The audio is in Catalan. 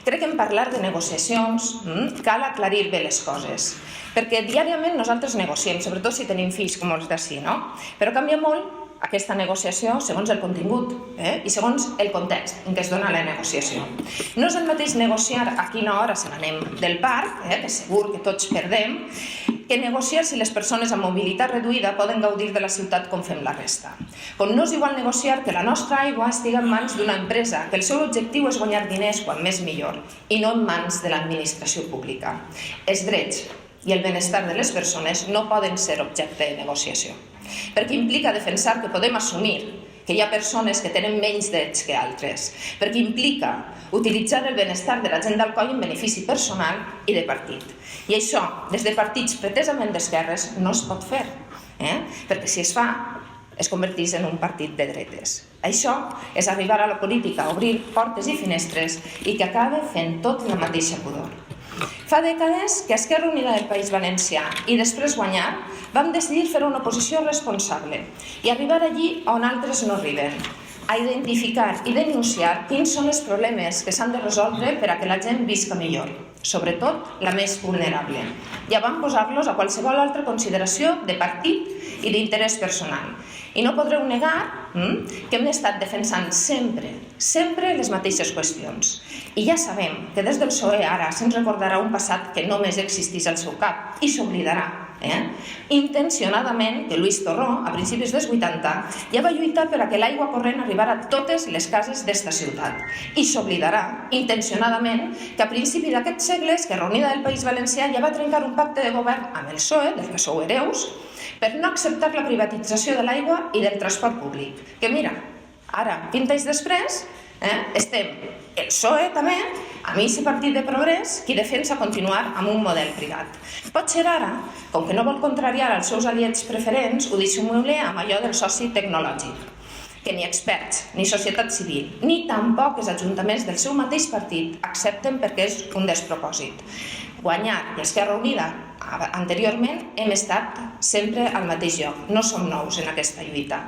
Crec que en parlar de negociacions cal aclarir bé les coses, perquè diàriament nosaltres negociem, sobretot si tenim fills com els d'ací, no? Però canvia molt aquesta negociació segons el contingut i segons el context en què es dona la negociació. No és el mateix negociar a quina hora se n'anem del parc, que segur que tots perdem, que negociar si les persones amb mobilitat reduïda poden gaudir de la ciutat com fem la resta. Com no és igual negociar que la nostra aigua estigui en mans d'una empresa, que el seu objectiu és guanyar diners quan més millor, i no en mans de l'administració pública. Els drets i el benestar de les persones no poden ser objecte de negociació, perquè implica defensar que podem assumir que hi ha persones que tenen menys drets que altres, perquè implica utilitzar el benestar de la gent del coll en benefici personal i de partit. I això, des de partits pretesament d'esquerres, no es pot fer, perquè si es fa, es converteix en un partit de dretes. Això és arribar a la política, obrir portes i finestres i que acabe fent tot la mateixa pudor. Fa dècades que Esquerra Unida del País Valencià i després guanyar vam decidir fer una oposició responsable i arribar allí on altres no arriben, a identificar i denunciar quins són els problemes que s'han de resoldre per a que la gent visca millor, sobretot la més vulnerable. Ja vam posar-los a qualsevol altra consideració de partit i d'interès personal. I no podreu negar que hem estat defensant sempre les mateixes qüestions. I ja sabem que des del PSOE ara se'ns recordarà un passat que només existís al seu cap i s'oblidarà. Intencionadament que Lluís Torró, a principis dels 80, ja va lluitar per a que l'aigua corrent arribara a totes les cases d'esta ciutat. I s'oblidarà, intencionadament, que a principi d'aquest segle Esquerra Unida del País Valencià ja va trencar un pacte de govern amb el PSOE, dels PSOE-hereus, per no acceptar la privatització de l'aigua i del transport públic. Que mira, ara, 20 anys després, estem el PSOE també, amb aquest partit de progrés, qui defensa continuar amb un model privat. Potser ara, com que no vol contrariar els seus aliats preferents, ho dissimula amb allò del soci tecnològic, que ni experts, ni societat civil, ni tampoc els ajuntaments del seu mateix partit accepten perquè és un despropòsit. Guanyar i Esquerra Unida, anteriorment, hem estat sempre al mateix lloc. No som nous en aquesta lluita.